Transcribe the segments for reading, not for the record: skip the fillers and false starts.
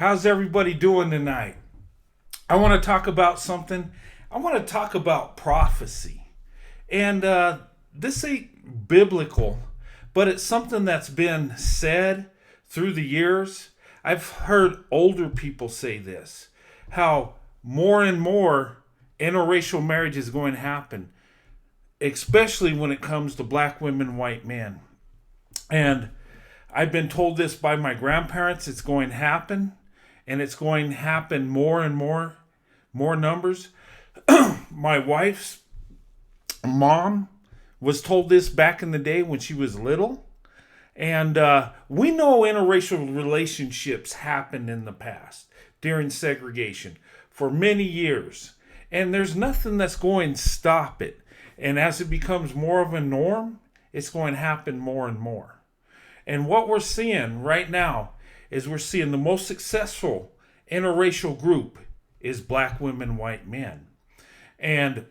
How's everybody doing tonight? I want to talk about something. I want to talk about prophecy. And this ain't biblical, but it's something that's been said through the years. I've heard older people say this, how more and more interracial marriage is going to happen, especially when it comes to black women, white men. And I've been told this by my grandparents. It's going to happen, and it's going to happen more and more numbers. My wife's mom was told this back in the day when she was little. And we know interracial relationships happened in the past during segregation for many years. And there's nothing that's going to stop it. And as it becomes more of a norm, it's going to happen more and more. And what we're seeing right now is we're seeing the most successful interracial group is black women, white men. And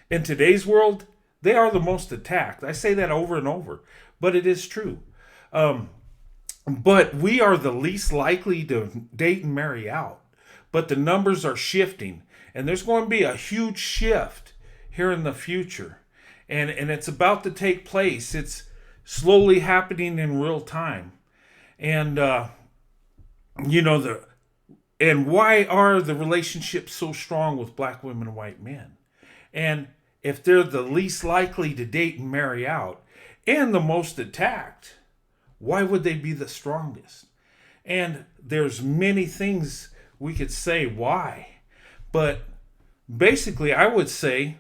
in today's world, they are the most attacked. I say that over and over, but it is true. But we are the least likely to date and marry out. But the numbers are shifting, and there's going to be a huge shift here in the future. And it's about to take place. It's slowly happening in real time. And, and why are the relationships so strong with black women and white men? And if they're the least likely to date and marry out and the most attacked, why would they be the strongest? And there's many things we could say why. But basically, I would say,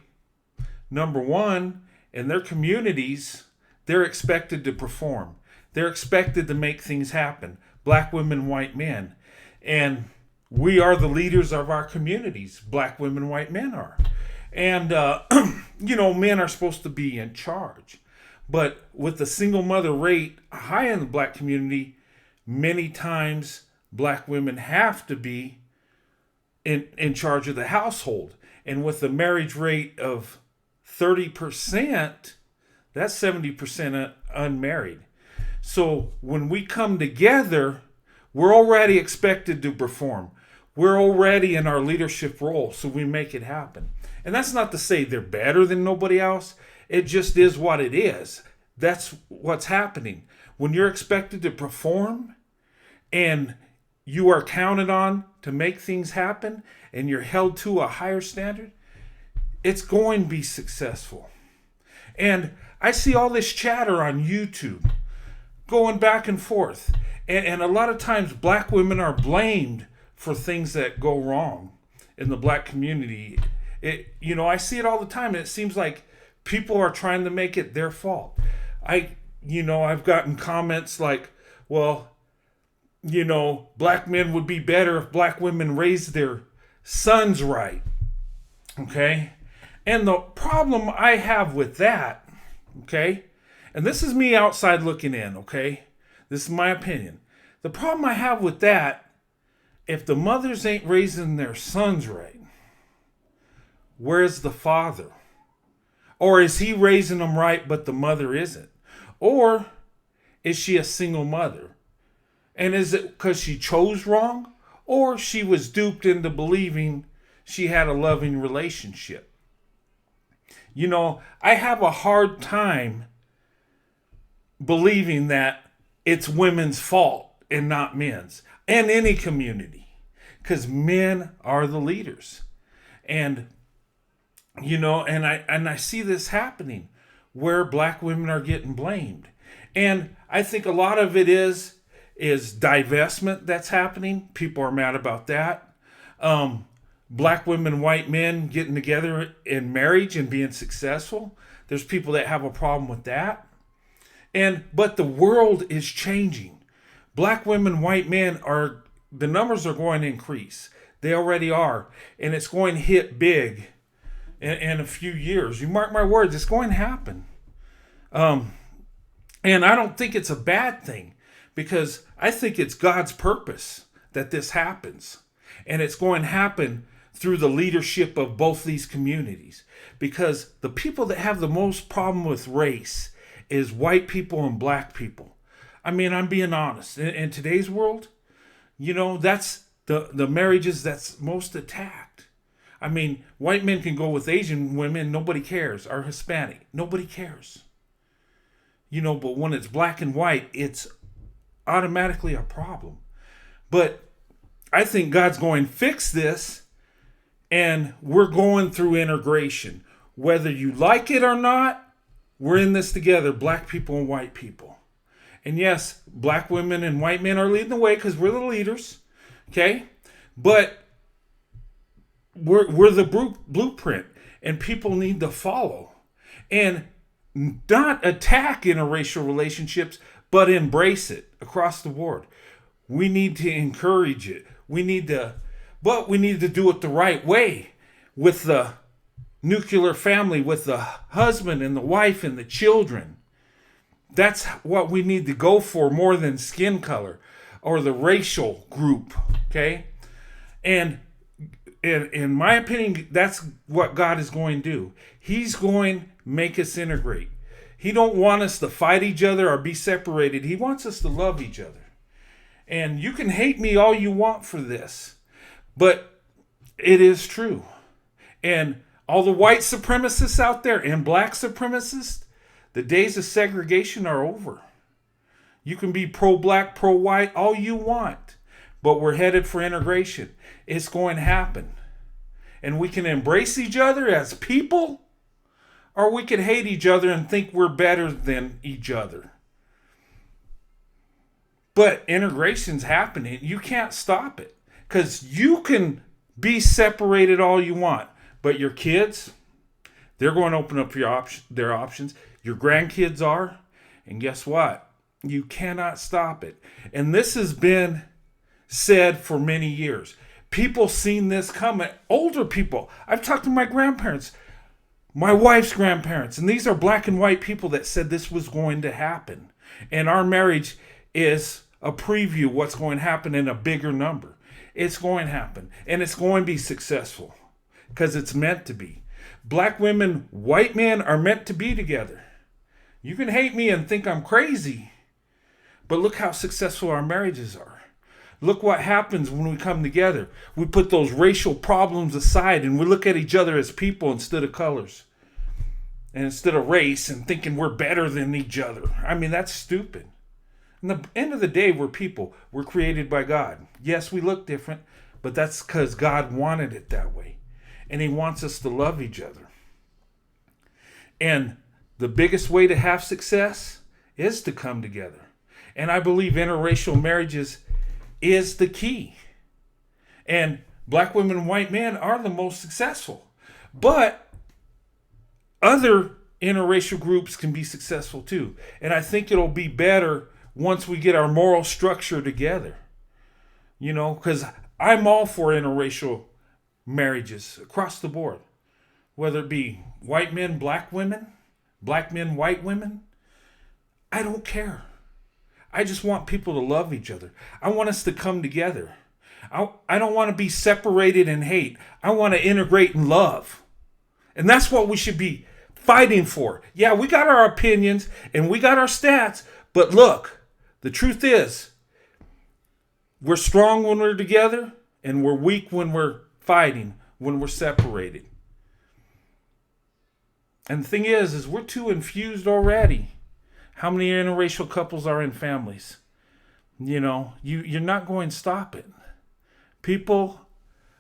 number one, in their communities, they're expected to perform. They're expected to make things happen. Black women, white men. And we are the leaders of our communities. Black women, white men are. And, men are supposed to be in charge. But with the single mother rate high in the black community, many times black women have to be in charge of the household. And with the marriage rate of 30%, that's 70% unmarried. So when we come together, we're already expected to perform. We're already in our leadership role, so we make it happen. And that's not to say they're better than nobody else. It just is what it is. That's what's happening. When you're expected to perform and you are counted on to make things happen and you're held to a higher standard, it's going to be successful. And I see all this chatter on YouTube going back and forth. And a lot of times black women are blamed for things that go wrong in the black community. I see it all the time, and it seems like people are trying to make it their fault. I've gotten comments like, well, black men would be better if black women raised their sons right. Okay? And the problem I have with that, okay, and this is me outside looking in, okay? This is my opinion. The problem I have with that, if the mothers ain't raising their sons right, where's the father? Or is he raising them right, but the mother isn't? Or is she a single mother? And is it because she chose wrong? Or she was duped into believing she had a loving relationship? I have a hard time believing that it's women's fault and not men's, and any community, because men are the leaders. And I see this happening where black women are getting blamed. And I think a lot of it is divestment that's happening. People are mad about that. Black women, white men getting together in marriage and being successful. There's people that have a problem with that. But the world is changing. Black women, white men the numbers are going to increase. They already are. And it's going to hit big in a few years. You mark my words, it's going to happen. And I don't think it's a bad thing, because I think it's God's purpose that this happens. And it's going to happen through the leadership of both these communities. Because the people that have the most problem with race is white people and black people. I mean, I'm being honest. In today's world, That's the marriages that's most attacked. I mean, white men can go with Asian women, nobody cares. Or Hispanic, nobody cares. But when it's black and white, it's automatically a problem. But I think God's going to fix this, and we're going through integration. Whether you like it or not, we're in this together, black people and white people. And yes, black women and white men are leading the way because we're the leaders, okay? But we're the blueprint, and people need to follow. And not attack interracial relationships, but embrace it across the board. We need to encourage it. But we need to do it the right way, with the nuclear family, with the husband and the wife and the children. That's what we need to go for, more than skin color or the racial group, okay? And in my opinion, that's what God is going to do. He's going to make us integrate. He don't want us to fight each other or be separated. He wants us to love each other. And you can hate me all you want for this, but it is true. And all the white supremacists out there and black supremacists, the days of segregation are over. You can be pro-black, pro-white, all you want, but we're headed for integration. It's going to happen. And we can embrace each other as people, or we can hate each other and think we're better than each other. But integration's happening. You can't stop it, because you can be separated all you want, but your kids, they're going to open up their options. Your grandkids are. And guess what? You cannot stop it. And this has been said for many years. People seen this coming. Older people. I've talked to my grandparents, my wife's grandparents, and these are black and white people that said this was going to happen. And our marriage is a preview of what's going to happen in a bigger number. It's going to happen. And it's going to be successful, because it's meant to be. Black women, white men are meant to be together. You can hate me and think I'm crazy, but look how successful our marriages are. Look what happens when we come together. We put those racial problems aside and we look at each other as people instead of colors. And instead of race, and thinking we're better than each other. I mean, that's stupid. In the end of the day, we're people. We're created by God. Yes, we look different, but that's because God wanted it that way. And he wants us to love each other. And the biggest way to have success is to come together. And I believe interracial marriages is the key. And black women and white men are the most successful. But other interracial groups can be successful too. And I think it'll be better once we get our moral structure together. Because I'm all for interracial marriages across the board. Whether it be white men, black women, black men, white women. I don't care. I just want people to love each other. I want us to come together. I don't want to be separated and hate. I want to integrate and love. And that's what we should be fighting for. Yeah, we got our opinions and we got our stats, but look, the truth is, we're strong when we're together and we're weak when we're fighting, when we're separated. And the thing is we're too infused already. How many interracial couples are in families? You're not going to stop it. People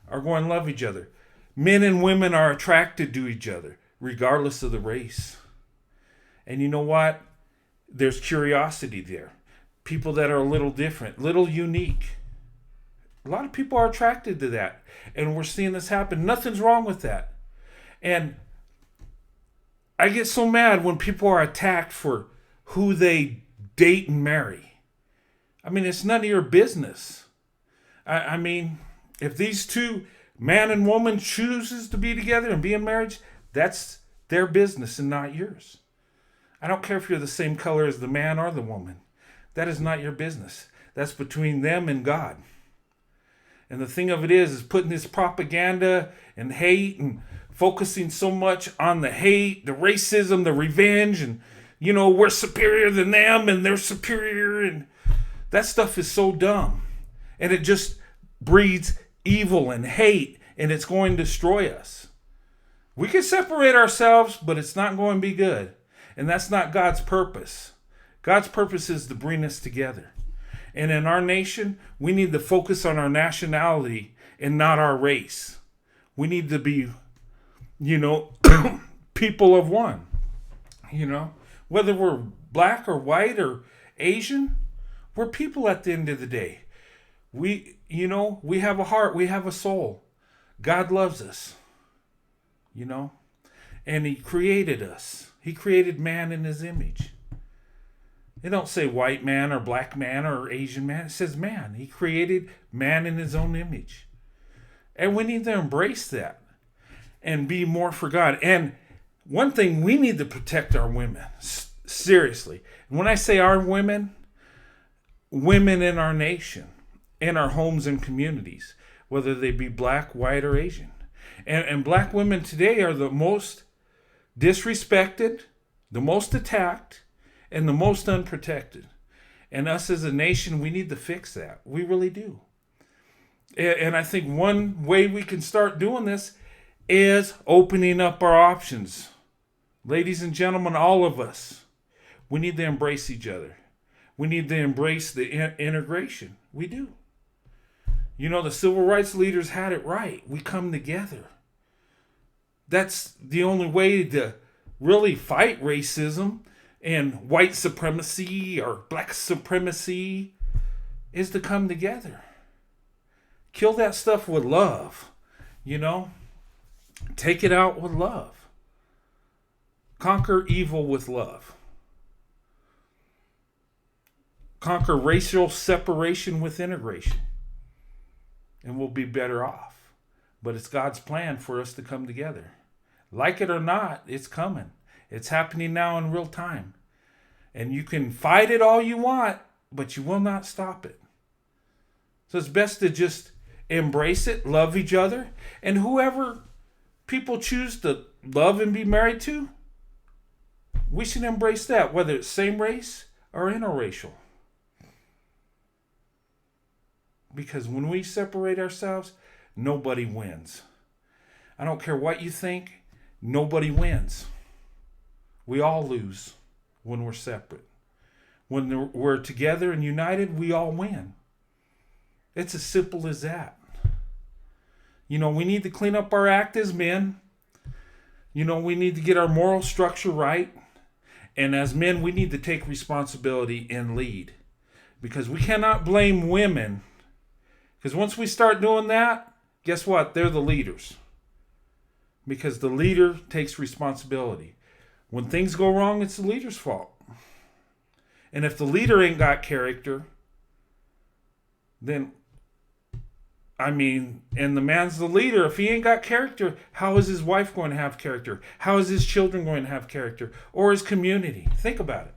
are going to love each other. Men and women are attracted to each other, regardless of the race. And you know what? There's curiosity there. People that are a little different, little unique. A lot of people are attracted to that. And we're seeing this happen. Nothing's wrong with that. And I get so mad when people are attacked for who they date and marry. I mean, it's none of your business. I mean, if these two, man and woman, chooses to be together and be in marriage, that's their business and not yours. I don't care if you're the same color as the man or the woman. That is not your business. That's between them and God. And the thing of it is putting this propaganda and hate and focusing so much on the hate, the racism, the revenge, and, we're superior than them and they're superior. And that stuff is so dumb. And it just breeds evil and hate, and it's going to destroy us. We can separate ourselves, but it's not going to be good. And that's not God's purpose. God's purpose is to bring us together. And in our nation, we need to focus on our nationality and not our race. We need to be, people of one. Whether we're black or white or Asian, we're people at the end of the day. We have a heart, we have a soul. God loves us, and he created us. He created man in his image. It don't say white man or black man or Asian man. It says man. He created man in his own image. And we need to embrace that and be more for God. And one thing, we need to protect our women. Seriously. And when I say our women in our nation, in our homes and communities, whether they be black, white, or Asian. And black women today are the most disrespected, the most attacked, and the most unprotected. And us as a nation, we need to fix that. We really do. And I think one way we can start doing this is opening up our options. Ladies and gentlemen, all of us, we need to embrace each other. We need to embrace the integration. We do. The civil rights leaders had it right. We come together. That's the only way to really fight racism and white supremacy or black supremacy, is to come together. Kill that stuff with love, Take it out with love. Conquer evil with love. Conquer racial separation with integration. And we'll be better off. But it's God's plan for us to come together. Like it or not, it's coming. It's happening now in real time. And you can fight it all you want, but you will not stop it. So it's best to just embrace it, love each other, and whoever people choose to love and be married to, we should embrace that, whether it's same race or interracial. Because when we separate ourselves, nobody wins. I don't care what you think, nobody wins. We all lose when we're separate. When we're together and united, we all win. It's as simple as that. We need to clean up our act as men. We need to get our moral structure right. And as men, we need to take responsibility and lead. Because we cannot blame women. Because once we start doing that, guess what? They're the leaders. Because the leader takes responsibility. When things go wrong, it's the leader's fault. And if the leader ain't got character, then, and the man's the leader. If he ain't got character, how is his wife going to have character? How is his children going to have character? Or his community? Think about it.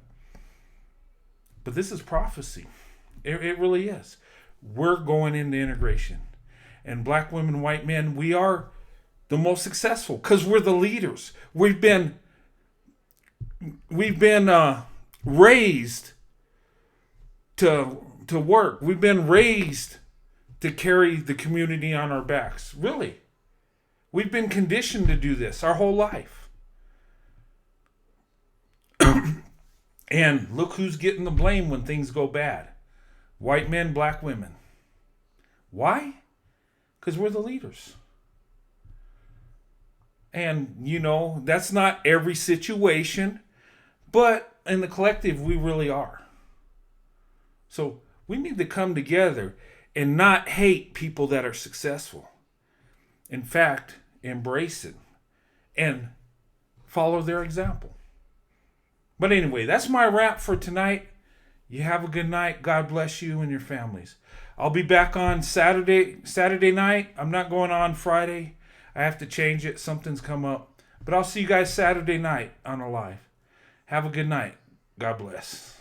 But this is prophecy. It really is. We're going into integration. And black women, white men, we are the most successful because we're the leaders. We've been raised to work. We've been raised to carry the community on our backs. Really. We've been conditioned to do this our whole life. And look who's getting the blame when things go bad. White men, black women. Why? Because we're the leaders. And, that's not every situation, but in the collective, we really are. So we need to come together and not hate people that are successful. In fact, embrace it and follow their example. But anyway, that's my wrap for tonight. You have a good night. God bless you and your families. I'll be back on Saturday night. I'm not going on Friday. I have to change it. Something's come up. But I'll see you guys Saturday night on a live. Have a good night. God bless.